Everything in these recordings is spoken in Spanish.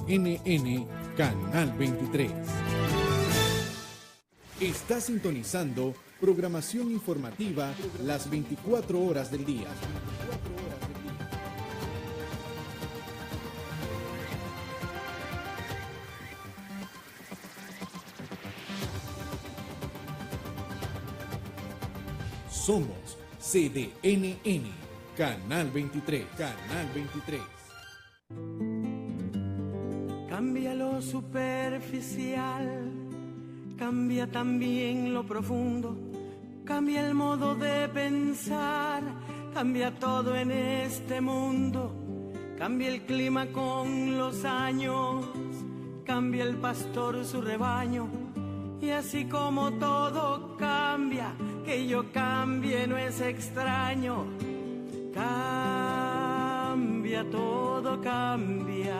CDNN, Canal 23. Está sintonizando programación informativa las 24 horas del día. Somos CDNN, Canal 23, Canal 23. Cambia lo superficial, cambia también lo profundo, cambia el modo de pensar, cambia todo en este mundo, cambia el clima con los años, cambia el pastor su rebaño, y así como todo cambia, que yo cambie no es extraño, cambia, todo cambia.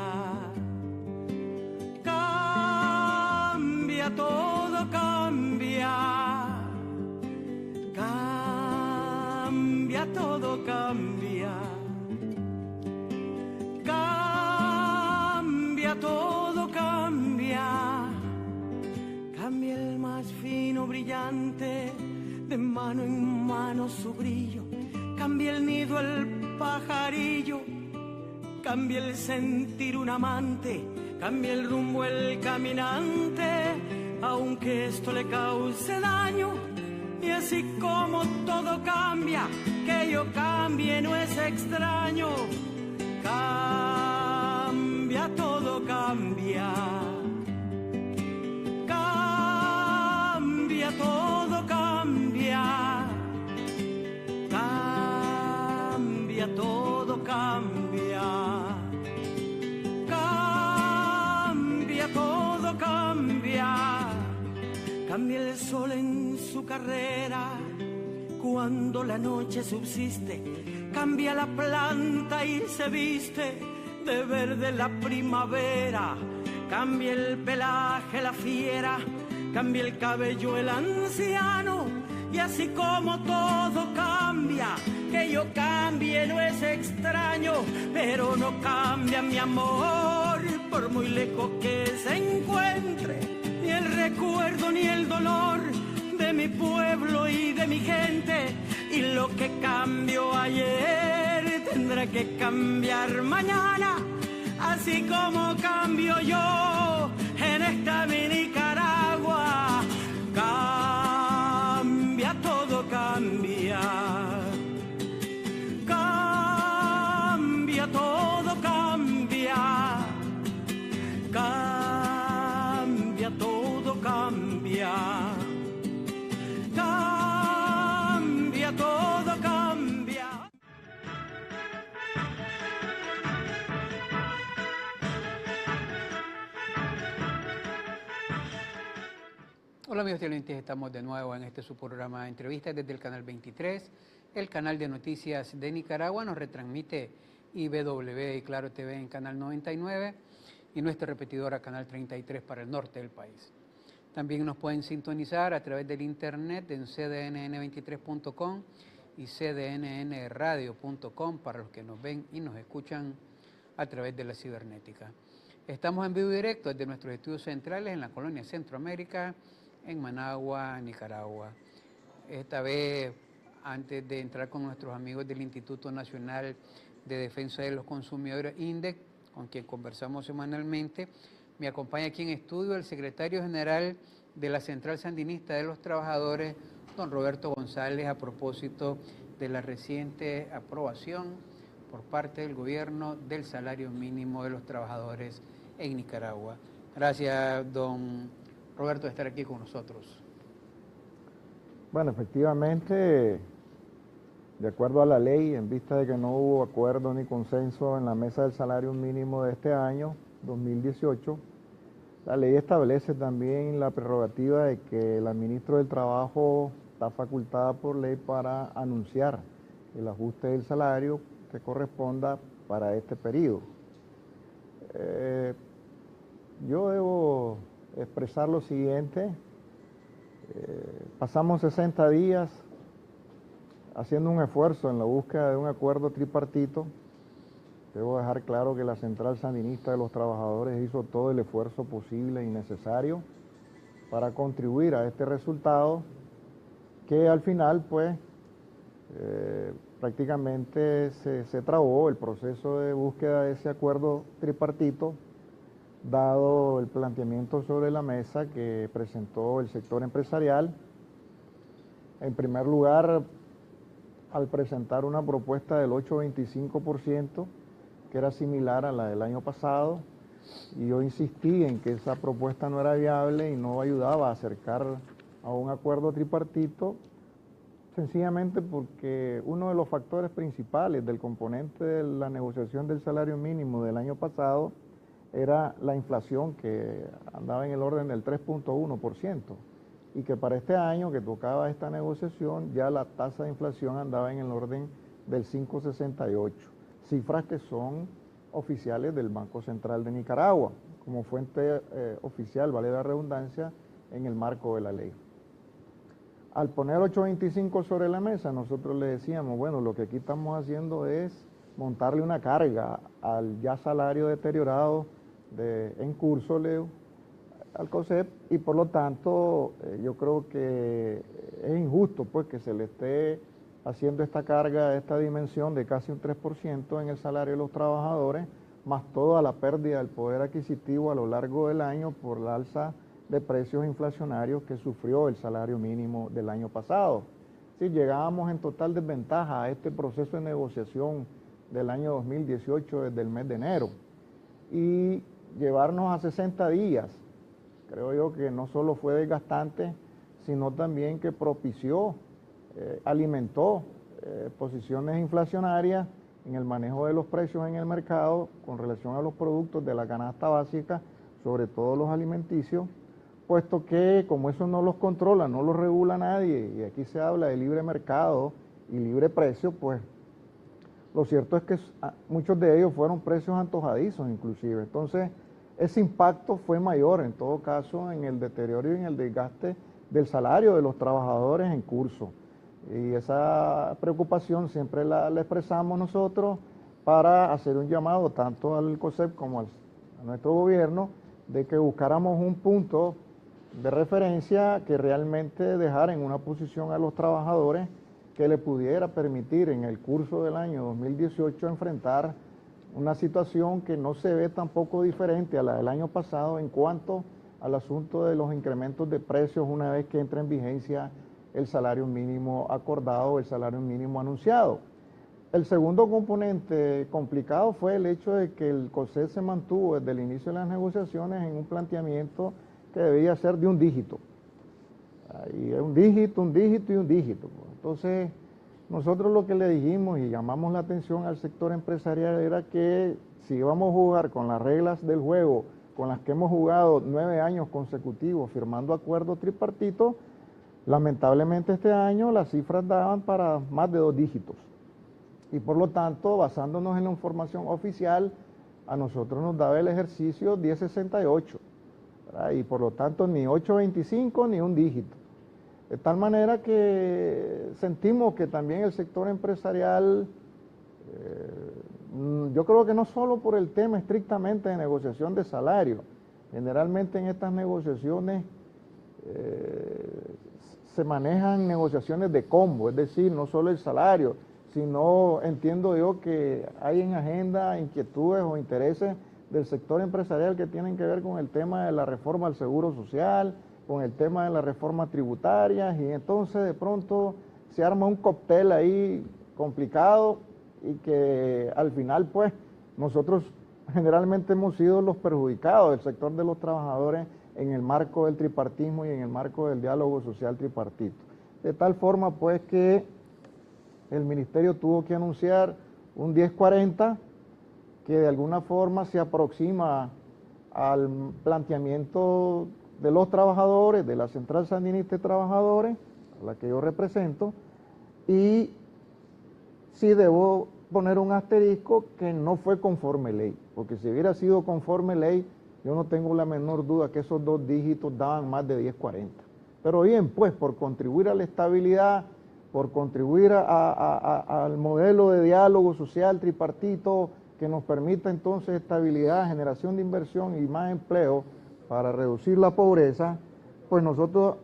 Cambia, todo cambia. Cambia, todo cambia. Cambia, todo cambia. Cambia el más fino brillante, de mano en mano su brillo. Cambia el nido el pajarillo. Cambia el sentir un amante, cambia el rumbo el caminante, aunque esto le cause daño. Y así como todo cambia, que yo cambie no es extraño. Cambia, todo cambia. Cambia, todo cambia. Cambia, todo cambia. Todo cambia, cambia el sol en su carrera, cuando la noche subsiste, cambia la planta y se viste de verde la primavera, cambia el pelaje la fiera, cambia el cabello el anciano, y así como todo cambia, que yo cambie no es extraño, pero no cambia mi amor, por muy lejos que se encuentre, ni el recuerdo ni el dolor de mi pueblo y de mi gente, y lo que cambió ayer tendrá que cambiar mañana, así como cambio yo en esta mi Nicaragua. Cambia, todo cambia. Cambia, todo cambia. Cambia, todo cambia. Cambia, todo cambia. Hola amigos televidentes, estamos de nuevo en este su programa Entrevistas desde el Canal 23, el canal de noticias de Nicaragua. Nos retransmite IBW y Claro TV en Canal 99 y nuestra repetidora Canal 33 para el norte del país. También nos pueden sintonizar a través del internet en cdnn23.com y cdnnradio.com para los que nos ven y nos escuchan a través de la cibernética. Estamos en vivo y directo desde nuestros estudios centrales en la colonia Centroamérica, en Managua, Nicaragua. Esta vez, antes de entrar con nuestros amigos del Instituto Nacional de Defensa de los Consumidores, INDEC, con quien conversamos semanalmente, me acompaña aquí en estudio el secretario general de la Central Sandinista de los Trabajadores, don Roberto González, a propósito de la reciente aprobación por parte del gobierno del salario mínimo de los trabajadores en Nicaragua. Gracias, don Roberto, de estar aquí con nosotros. Bueno, efectivamente, de acuerdo a la ley, en vista de que no hubo acuerdo ni consenso en la mesa del salario mínimo de este año, 2018, la ley establece también la prerrogativa de que la ministra del Trabajo está facultada por ley para anunciar el ajuste del salario que corresponda para este periodo. Yo debo expresar lo siguiente. Pasamos 60 días haciendo un esfuerzo en la búsqueda de un acuerdo tripartito, Debo dejar claro que la Central Sandinista de los Trabajadores hizo todo el esfuerzo posible y necesario para contribuir a este resultado que al final pues prácticamente se trabó el proceso de búsqueda de ese acuerdo tripartito, dado el planteamiento sobre la mesa que presentó el sector empresarial. En primer lugar, al presentar una propuesta del 8,25%, que era similar a la del año pasado, y yo insistí en que esa propuesta no era viable y no ayudaba a acercar a un acuerdo tripartito, sencillamente porque uno de los factores principales del componente de la negociación del salario mínimo del año pasado era la inflación, que andaba en el orden del 3,1%, y que para este año que tocaba esta negociación ya la tasa de inflación andaba en el orden del 5,68%, cifras que son oficiales del Banco Central de Nicaragua, como fuente oficial, vale la redundancia, en el marco de la ley. Al poner 8,25 sobre la mesa, nosotros le decíamos, bueno, lo que aquí estamos haciendo es montarle una carga al ya salario deteriorado en curso, Leo, al COSEP, y por lo tanto yo creo que es injusto pues que se le esté haciendo esta carga, esta dimensión de casi un 3% en el salario de los trabajadores, más toda la pérdida del poder adquisitivo a lo largo del año por la alza de precios inflacionarios que sufrió el salario mínimo del año pasado. Si llegábamos en total desventaja a este proceso de negociación del año 2018 desde el mes de enero, y llevarnos a 60 días, creo yo que no solo fue desgastante, sino también que propició, alimentó posiciones inflacionarias en el manejo de los precios en el mercado con relación a los productos de la canasta básica, sobre todo los alimenticios, puesto que como eso no los controla, no los regula nadie, y aquí se habla de libre mercado y libre precio, pues lo cierto es que muchos de ellos fueron precios antojadizos inclusive. Entonces, ese impacto fue mayor en todo caso en el deterioro y en el desgaste del salario de los trabajadores en curso. Y esa preocupación siempre la expresamos nosotros para hacer un llamado tanto al COSEP como a nuestro gobierno de que buscáramos un punto de referencia que realmente dejara en una posición a los trabajadores que le pudiera permitir en el curso del año 2018 enfrentar una situación que no se ve tampoco diferente a la del año pasado en cuanto al asunto de los incrementos de precios una vez que entra en vigencia el salario mínimo acordado, el salario mínimo anunciado. El segundo componente complicado fue el hecho de que el COSEP se mantuvo desde el inicio de las negociaciones en un planteamiento que debía ser de un dígito. Y un dígito, un dígito y un dígito. Entonces, nosotros lo que le dijimos y llamamos la atención al sector empresarial era que si íbamos a jugar con las reglas del juego con las que hemos jugado 9 años consecutivos firmando acuerdos tripartitos, lamentablemente este año las cifras daban para más de 2 dígitos. Y por lo tanto, basándonos en la información oficial, a nosotros nos daba el ejercicio 10,68, ¿verdad? Y por lo tanto ni 8,25 ni un dígito. De tal manera que sentimos que también el sector empresarial, yo creo que no solo por el tema estrictamente de negociación de salario, generalmente en estas negociaciones se manejan negociaciones de combo, es decir, no solo el salario, sino entiendo yo que hay en agenda inquietudes o intereses del sector empresarial que tienen que ver con el tema de la reforma al seguro social, con el tema de la reforma tributaria, y entonces de pronto se arma un cóctel ahí complicado y que al final pues nosotros generalmente hemos sido los perjudicados del sector de los trabajadores en el marco del tripartismo y en el marco del diálogo social tripartito. De tal forma pues que el ministerio tuvo que anunciar un 1040 que de alguna forma se aproxima al planteamiento de los trabajadores, de la Central Sandinista de Trabajadores, a la que yo represento, y sí debo poner un asterisco que no fue conforme ley, porque si hubiera sido conforme ley, yo no tengo la menor duda que esos 2 dígitos daban más de 10,40. Pero bien, pues por contribuir a la estabilidad, por contribuir al modelo de diálogo social tripartito que nos permita entonces estabilidad, generación de inversión y más empleo para reducir la pobreza, pues nosotros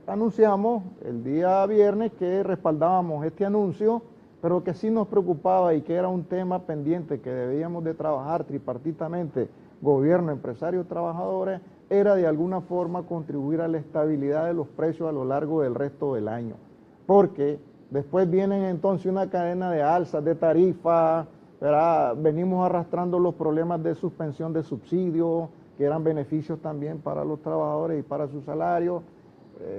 anunciamos el día viernes que respaldábamos este anuncio, pero que sí nos preocupaba y que era un tema pendiente que debíamos de trabajar tripartitamente, gobierno, empresarios, trabajadores, era de alguna forma contribuir a la estabilidad de los precios a lo largo del resto del año. Porque después vienen entonces una cadena de alzas de tarifas, ¿verdad? Venimos arrastrando los problemas de suspensión de subsidios, que eran beneficios también para los trabajadores y para sus salarios.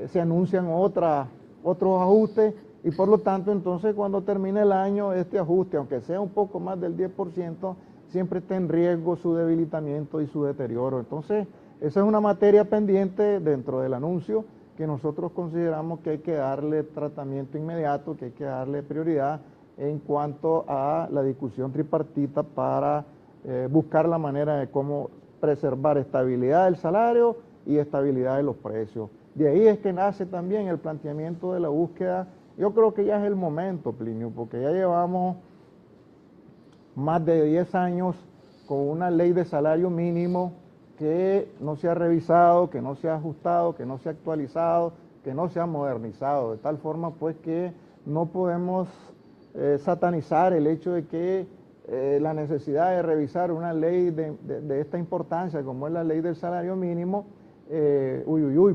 Se anuncian otros ajustes y por lo tanto entonces cuando termine el año este ajuste, aunque sea un poco más del 10%, siempre está en riesgo su debilitamiento y su deterioro. Entonces esa es una materia pendiente dentro del anuncio que nosotros consideramos que hay que darle tratamiento inmediato, que hay que darle prioridad en cuanto a la discusión tripartita para buscar la manera de cómo preservar estabilidad del salario y estabilidad de los precios. De ahí es que nace también el planteamiento de la búsqueda. Yo creo que ya es el momento, Plinio, porque ya llevamos más de 10 años con una ley de salario mínimo que no se ha revisado, que no se ha ajustado, que no se ha actualizado, que no se ha modernizado, de tal forma pues que no podemos satanizar el hecho de que la necesidad de revisar una ley de esta importancia como es la ley del salario mínimo,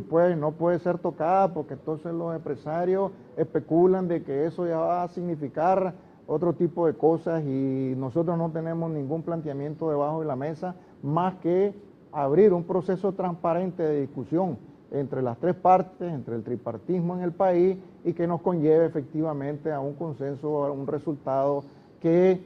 pues no puede ser tocada porque entonces los empresarios especulan de que eso ya va a significar otro tipo de cosas y nosotros no tenemos ningún planteamiento debajo de la mesa más que abrir un proceso transparente de discusión entre las tres partes, entre el tripartismo en el país y que nos conlleve efectivamente a un consenso, a un resultado que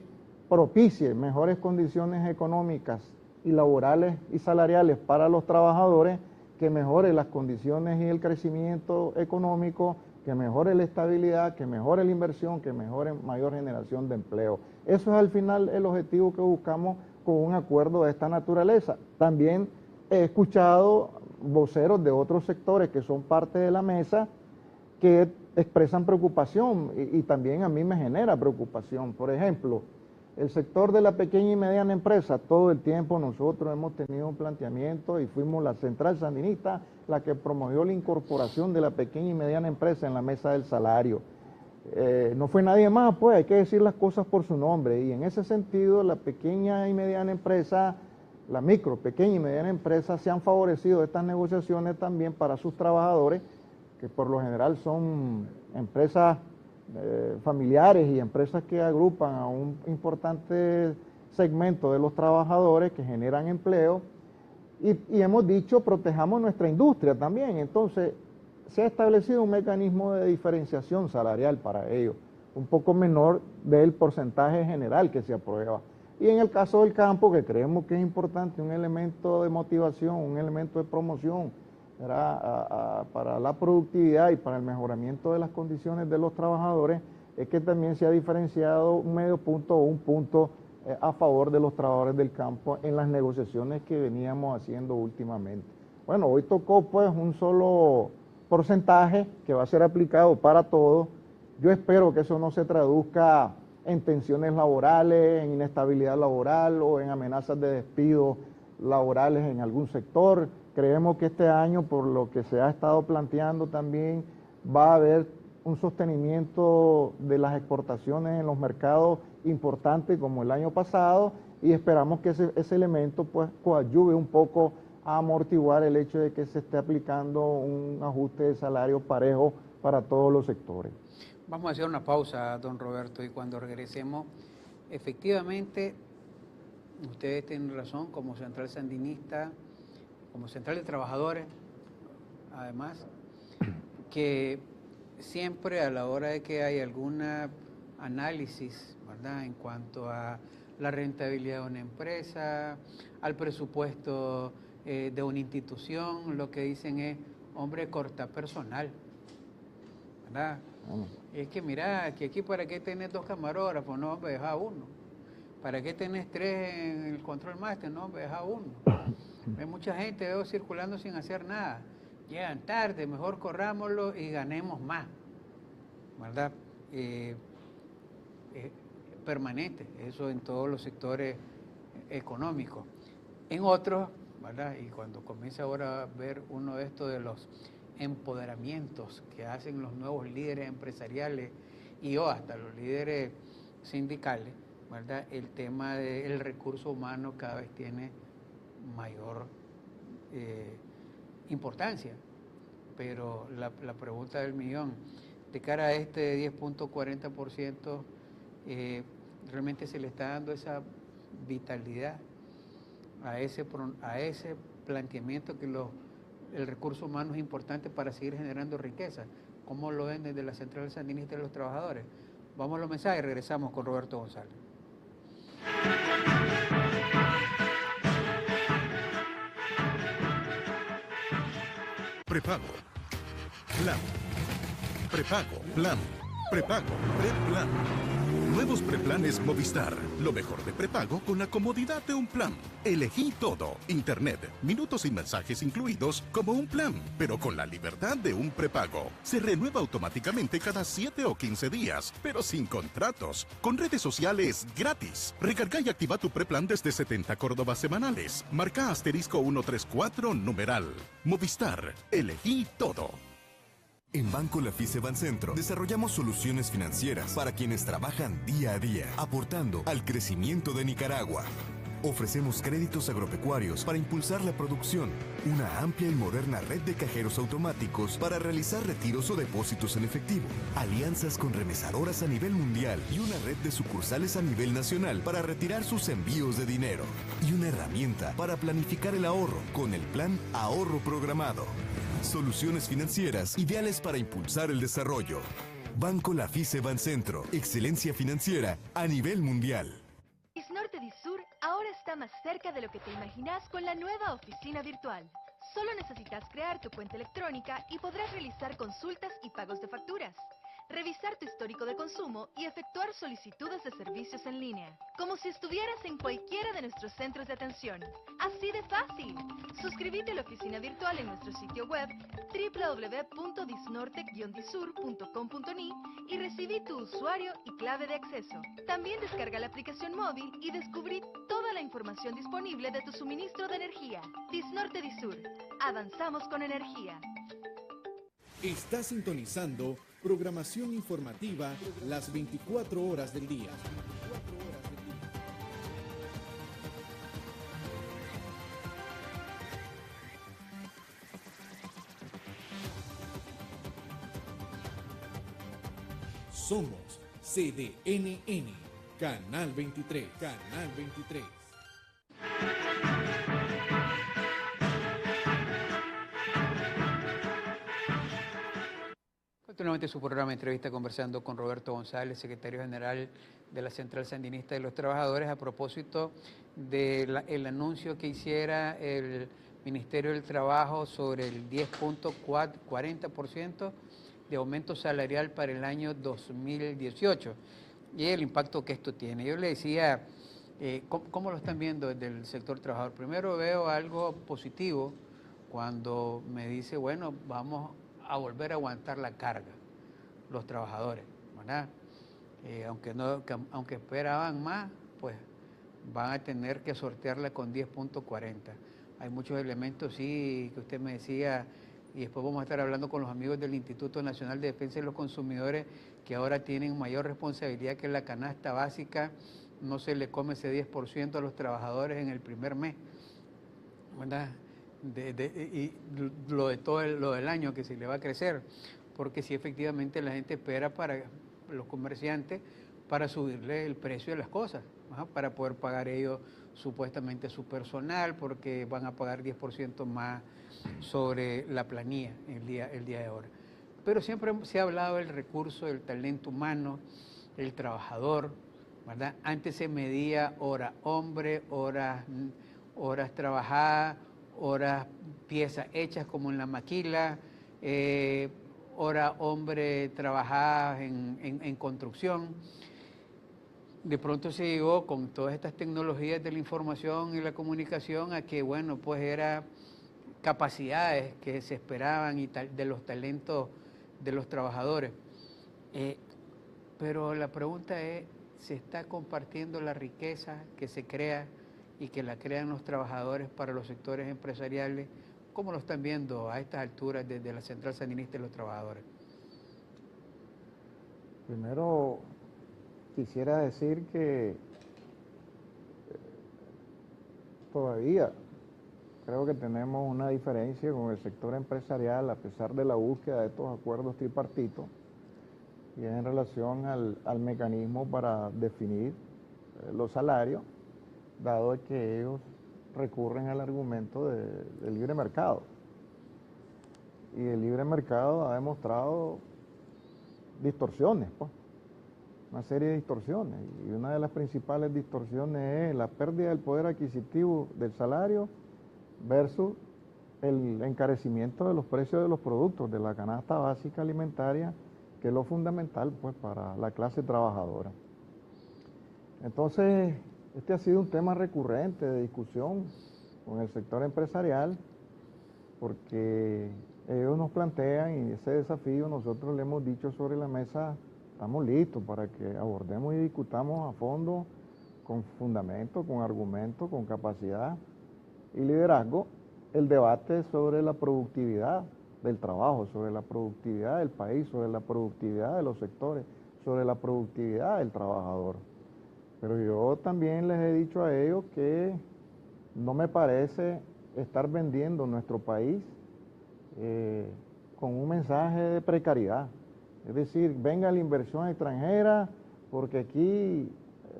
propicie mejores condiciones económicas y laborales y salariales para los trabajadores, que mejore las condiciones y el crecimiento económico, que mejore la estabilidad, que mejore la inversión, que mejore mayor generación de empleo. Eso es al final el objetivo que buscamos con un acuerdo de esta naturaleza. También he escuchado voceros de otros sectores que son parte de la mesa que expresan preocupación y también a mí me genera preocupación. Por ejemplo, el sector de la pequeña y mediana empresa, todo el tiempo nosotros hemos tenido un planteamiento y fuimos la central sandinista la que promovió la incorporación de la pequeña y mediana empresa en la mesa del salario. No fue nadie más, pues hay que decir las cosas por su nombre y en ese sentido la pequeña y mediana empresa, la micro, pequeña y mediana empresa se han favorecido estas negociaciones también para sus trabajadores, que por lo general son empresas familiares y empresas que agrupan a un importante segmento de los trabajadores que generan empleo y hemos dicho protejamos nuestra industria también. Entonces se ha establecido un mecanismo de diferenciación salarial para ellos, un poco menor del porcentaje general que se aprueba. Y en el caso del campo, que creemos que es importante, un elemento de motivación, un elemento de promoción para la productividad y para el mejoramiento de las condiciones de los trabajadores, es que también se ha diferenciado un medio punto o un punto a favor de los trabajadores del campo en las negociaciones que veníamos haciendo últimamente. Bueno, hoy tocó pues un solo porcentaje que va a ser aplicado para todos. Yo espero que eso no se traduzca en tensiones laborales, en inestabilidad laboral o en amenazas de despido laborales en algún sector. Creemos que este año, por lo que se ha estado planteando también, va a haber un sostenimiento de las exportaciones en los mercados importantes como el año pasado y esperamos que ese elemento pues coadyuve un poco a amortiguar el hecho de que se esté aplicando un ajuste de salario parejo para todos los sectores. Vamos a hacer una pausa, don Roberto, y cuando regresemos, efectivamente, ustedes tienen razón, como central sandinista, como central de trabajadores, además, que siempre a la hora de que hay algún análisis, ¿verdad?, en cuanto a la rentabilidad de una empresa, al presupuesto de una institución, lo que dicen es, hombre, corta personal, ¿verdad? Es que mira, que aquí para qué tenés 2 camarógrafos, no, deja uno. ¿Para qué tenés 3 en el control master? No, deja uno. Hay mucha gente, veo, circulando sin hacer nada. Llegan tarde, mejor corrámoslo y ganemos más, ¿verdad? permanente, eso en todos los sectores económicos. En otros, ¿verdad? Y cuando comienza ahora a ver uno de estos de los empoderamientos que hacen los nuevos líderes empresariales y hasta los líderes sindicales, ¿verdad? El tema del recurso humano cada vez tiene mayor importancia. Pero la pregunta del millón, de cara a este 10.40%, realmente se le está dando esa vitalidad a ese planteamiento que el recurso humano es importante para seguir generando riqueza. ¿Cómo lo ven desde la Central Sandinista de los Trabajadores? Vamos a los mensajes y regresamos con Roberto González. Prepago. Plan. Prepago. Plan. Prepago. Preplan. Nuevos preplanes Movistar. Lo mejor de prepago con la comodidad de un plan. Elegí todo. Internet, minutos y mensajes incluidos como un plan, pero con la libertad de un prepago. Se renueva automáticamente cada 7 o 15 días, pero sin contratos. Con redes sociales gratis. Recarga y activa tu preplan desde 70 córdobas semanales. Marca asterisco 134 numeral. Movistar. Elegí todo. En Banco Lafice Bancentro desarrollamos soluciones financieras para quienes trabajan día a día, aportando al crecimiento de Nicaragua. Ofrecemos créditos agropecuarios para impulsar la producción, una amplia y moderna red de cajeros automáticos para realizar retiros o depósitos en efectivo, alianzas con remesadoras a nivel mundial y una red de sucursales a nivel nacional para retirar sus envíos de dinero, y una herramienta para planificar el ahorro con el plan Ahorro Programado. Soluciones financieras ideales para impulsar el desarrollo. Banco Lafice Bancentro, excelencia financiera a nivel mundial. Disnorte Disur ahora está más cerca de lo que te imaginas con la nueva oficina virtual. Solo necesitas crear tu cuenta electrónica y podrás realizar consultas y pagos de facturas, revisar tu histórico de consumo y efectuar solicitudes de servicios en línea, como si estuvieras en cualquiera de nuestros centros de atención. ¡Así de fácil! Suscríbete a la oficina virtual en nuestro sitio web www.disnorte-disur.com.ni y recibí tu usuario y clave de acceso. También descarga la aplicación móvil y descubrí toda la información disponible de tu suministro de energía. Disnorte Disur. Avanzamos con energía. Está sintonizando programación informativa las 24 horas del día. Somos CDNN, Canal 23, Canal 23. Continuamente su programa Entrevista conversando con Roberto González, secretario general de la Central Sandinista de los Trabajadores, a propósito del anuncio que hiciera el Ministerio del Trabajo sobre el 10.40% de aumento salarial para el año 2018 y el impacto que esto tiene. Yo le decía, ¿cómo lo están viendo desde el sector trabajador? Primero veo algo positivo cuando me dice, bueno, vamos a volver a aguantar la carga, los trabajadores, ¿verdad? Aunque esperaban más, pues van a tener que sortearla con 10.40. Hay muchos elementos, sí, que usted me decía, y después vamos a estar hablando con los amigos del Instituto Nacional de Defensa de los Consumidores, que ahora tienen mayor responsabilidad que la canasta básica, no se le come ese 10% a los trabajadores en el primer mes, ¿verdad? Y lo de todo lo del año que se le va a crecer, porque si efectivamente la gente espera para los comerciantes para subirle el precio de las cosas, para poder pagar ellos supuestamente su personal, porque van a pagar 10% más sobre la planilla el día de ahora. Pero siempre se ha hablado del recurso del talento humano, el trabajador, ¿verdad? Antes se medía hora hombre, horas trabajadas, horas piezas hechas como en la maquila, hora hombre trabajadas en construcción. De pronto se llegó con todas estas tecnologías de la información y la comunicación a que, bueno, pues era capacidades que se esperaban y de los talentos de los trabajadores. Pero la pregunta es se está compartiendo la riqueza que se crea y que la crean los trabajadores para los sectores empresariales? ¿Cómo lo están viendo a estas alturas desde la Central Sandinista y los trabajadores? Primero, quisiera decir que todavía creo que tenemos una diferencia con el sector empresarial a pesar de la búsqueda de estos acuerdos tripartitos, y es en relación al mecanismo para definir los salarios, dado que ellos recurren al argumento del libre mercado. Y el libre mercado ha demostrado distorsiones, pues, una serie de distorsiones, y una de las principales distorsiones es la pérdida del poder adquisitivo del salario versus el encarecimiento de los precios de los productos, de la canasta básica alimentaria, que es lo fundamental, pues, para la clase trabajadora. Entonces, este ha sido un tema recurrente de discusión con el sector empresarial, porque ellos nos plantean, y ese desafío nosotros le hemos dicho sobre la mesa, estamos listos para que abordemos y discutamos a fondo, con fundamento, con argumento, con capacidad y liderazgo, el debate sobre la productividad del trabajo, sobre la productividad del país, sobre la productividad de los sectores, sobre la productividad del trabajador. Pero yo también les he dicho a ellos que no me parece estar vendiendo nuestro país con un mensaje de precariedad. Es decir, venga la inversión extranjera porque aquí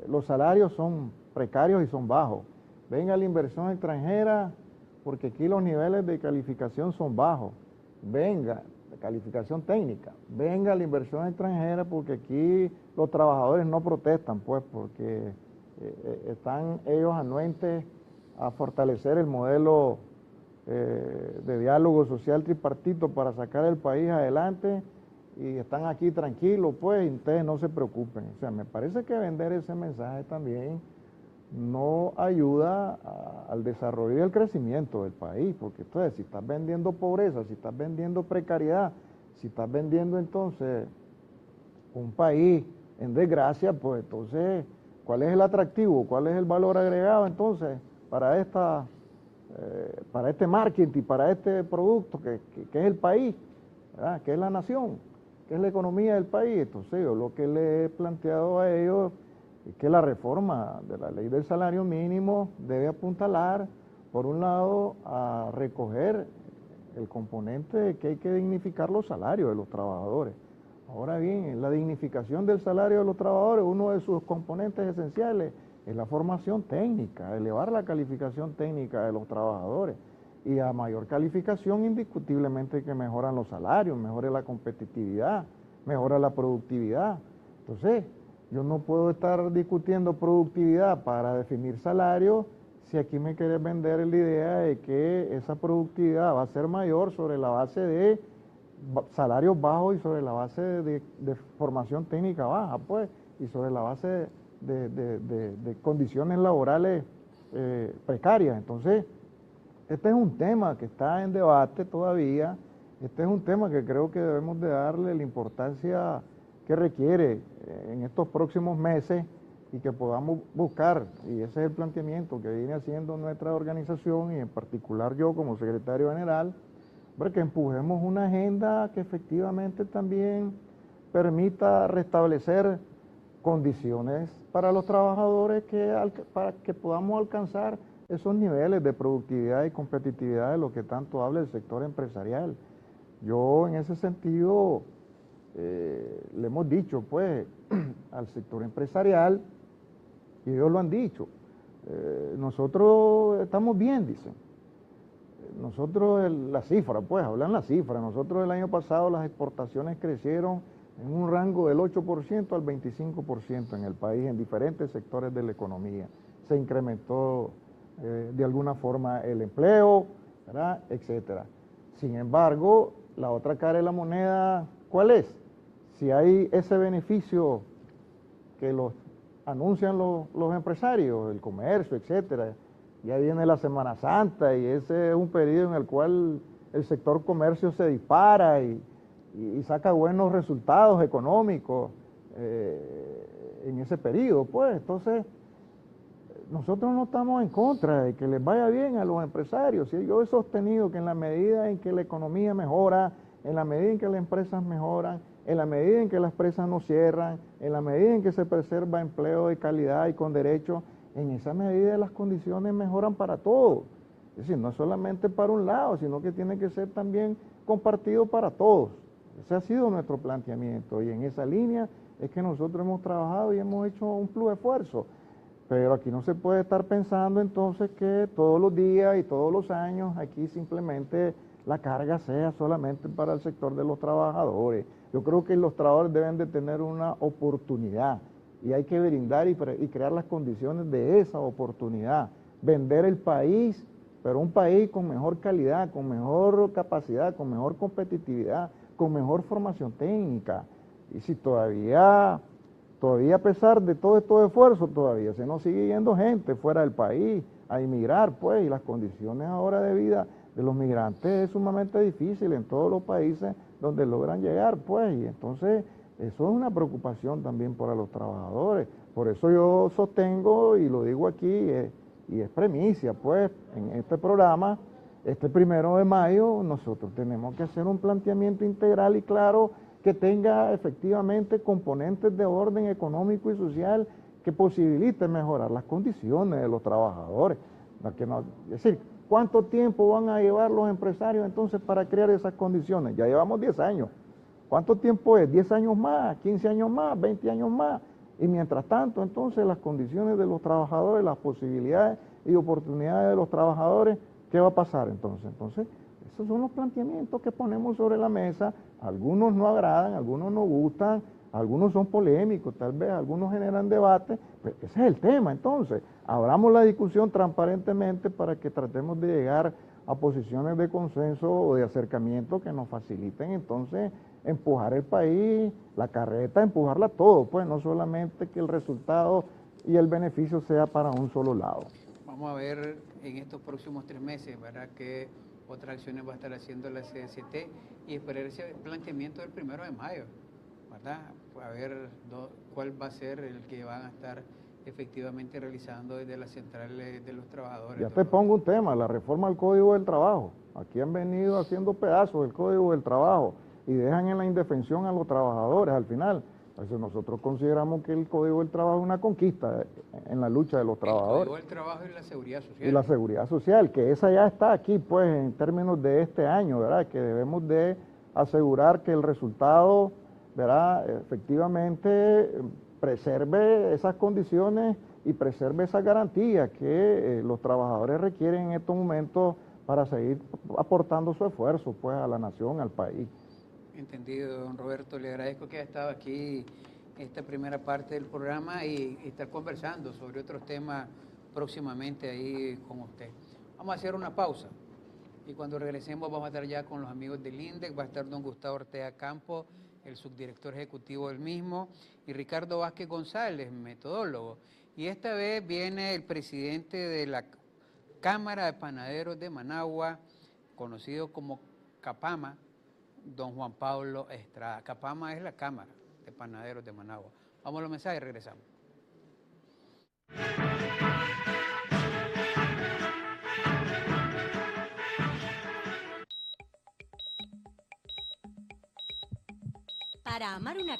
los salarios son precarios y son bajos. Venga la inversión extranjera porque aquí los niveles de calificación son bajos. Venga, la calificación técnica. Venga la inversión extranjera porque aquí los trabajadores no protestan, pues, porque están ellos anuentes a fortalecer el modelo de diálogo social tripartito para sacar el país adelante, y están aquí tranquilos, pues, y ustedes no se preocupen. O sea, me parece que vender ese mensaje también no ayuda al desarrollo y al crecimiento del país, porque entonces si estás vendiendo pobreza, si estás vendiendo precariedad, si estás vendiendo entonces un país en desgracia, pues entonces, ¿cuál es el atractivo? ¿Cuál es el valor agregado entonces para este marketing, para este producto que es el país, ¿verdad? Que es la nación, que es la economía del país? Entonces yo lo que le he planteado a ellos es que la reforma de la ley del salario mínimo debe apuntalar, por un lado, a recoger el componente de que hay que dignificar los salarios de los trabajadores. Ahora bien, en la dignificación del salario de los trabajadores, uno de sus componentes esenciales es la formación técnica, elevar la calificación técnica de los trabajadores. Y a mayor calificación, indiscutiblemente que mejoran los salarios, mejora la competitividad, mejora la productividad. Entonces, yo no puedo estar discutiendo productividad para definir salarios si aquí me quieres vender la idea de que esa productividad va a ser mayor sobre la base de salarios bajos y sobre la base de formación técnica baja, pues, y sobre la base de condiciones laborales precarias. Entonces, este es un tema que está en debate todavía, este es un tema que creo que debemos de darle la importancia que requiere en estos próximos meses, y que podamos buscar, y ese es el planteamiento que viene haciendo nuestra organización y en particular yo como secretario general, que empujemos una agenda que efectivamente también permita restablecer condiciones para los trabajadores para que podamos alcanzar esos niveles de productividad y competitividad de lo que tanto habla el sector empresarial. Yo en ese sentido le hemos dicho, pues, al sector empresarial, y ellos lo han dicho, nosotros estamos bien, dicen. Nosotros, la cifra, pues, hablan la cifra. Nosotros el año pasado las exportaciones crecieron en un rango del 8% al 25% en el país, en diferentes sectores de la economía. Se incrementó de alguna forma el empleo, ¿verdad?, etcétera. Sin embargo, la otra cara de la moneda, ¿cuál es? Si hay ese beneficio que los anuncian los empresarios, el comercio, etcétera, ya viene la Semana Santa y ese es un periodo en el cual el sector comercio se dispara y saca buenos resultados económicos. en ese periodo, pues. Entonces, nosotros no estamos en contra de que les vaya bien a los empresarios. ¿Sí? Yo he sostenido que en la medida en que la economía mejora, en la medida en que las empresas mejoran, en la medida en que las empresas no cierran, en la medida en que se preserva empleo de calidad y con derecho, en esa medida las condiciones mejoran para todos. Es decir, no solamente para un lado, sino que tiene que ser también compartido para todos. Ese ha sido nuestro planteamiento y en esa línea es que nosotros hemos trabajado y hemos hecho un plus esfuerzo. Pero aquí no se puede estar pensando entonces que todos los días y todos los años aquí simplemente la carga sea solamente para el sector de los trabajadores. Yo creo que los trabajadores deben de tener una oportunidad y hay que brindar y crear las condiciones de esa oportunidad. Vender el país, pero un país con mejor calidad, con mejor capacidad, con mejor competitividad, con mejor formación técnica. Y si todavía a pesar de todos estos esfuerzos, todavía se nos sigue yendo gente fuera del país a emigrar, pues, y las condiciones ahora de vida de los migrantes es sumamente difícil en todos los países donde logran llegar, pues, y entonces eso es una preocupación también para los trabajadores. Por eso yo sostengo, y lo digo aquí, y es premicia, pues, en este programa, este 1 de mayo, nosotros tenemos que hacer un planteamiento integral y claro que tenga efectivamente componentes de orden económico y social que posibiliten mejorar las condiciones de los trabajadores. Es decir, ¿cuánto tiempo van a llevar los empresarios entonces para crear esas condiciones? Ya llevamos 10 años. ¿Cuánto tiempo es? 10 años más, 15 años más, 20 años más. Y mientras tanto, entonces, las condiciones de los trabajadores, las posibilidades y oportunidades de los trabajadores, ¿qué va a pasar entonces? Entonces, esos son los planteamientos que ponemos sobre la mesa. Algunos no agradan, algunos no gustan, algunos son polémicos, tal vez algunos generan debate, pero ese es el tema. Entonces, abramos la discusión transparentemente para que tratemos de llegar a posiciones de consenso o de acercamiento que nos faciliten entonces empujar el país, la carreta, empujarla todo, pues no solamente que el resultado y el beneficio sea para un solo lado. Vamos a ver en estos próximos 3 meses, ¿verdad?, qué otras acciones va a estar haciendo la CST y esperar ese planteamiento del 1 de mayo, ¿verdad? A ver cuál va a ser el que van a estar efectivamente realizando desde las centrales de los trabajadores. Ya te pongo un tema, la reforma del Código del Trabajo. Aquí han venido haciendo pedazos del Código del Trabajo y dejan en la indefensión a los trabajadores al final. Entonces nosotros consideramos que el Código del Trabajo es una conquista en la lucha de los trabajadores. El Código del Trabajo y la Seguridad Social. Y la Seguridad Social, que esa ya está aquí, pues, en términos de este año, ¿verdad? Que debemos de asegurar que el resultado, ¿verdad?, efectivamente preserve esas condiciones y preserve esas garantías que los trabajadores requieren en estos momentos para seguir aportando su esfuerzo, pues, a la nación, al país. Entendido, don Roberto. Le agradezco que haya estado aquí esta primera parte del programa y estar conversando sobre otros temas próximamente ahí con usted. Vamos a hacer una pausa y cuando regresemos vamos a estar ya con los amigos del INDEC. Va a estar don Gustavo Ortega Campos, el subdirector ejecutivo del mismo, y Ricardo Vázquez González, metodólogo. Y esta vez viene el presidente de la Cámara de Panaderos de Managua, conocido como CAPAMA, don Juan Pablo Estrada. CAPAMA es la Cámara de Panaderos de Managua. Vamos a los mensajes y regresamos. Para amar una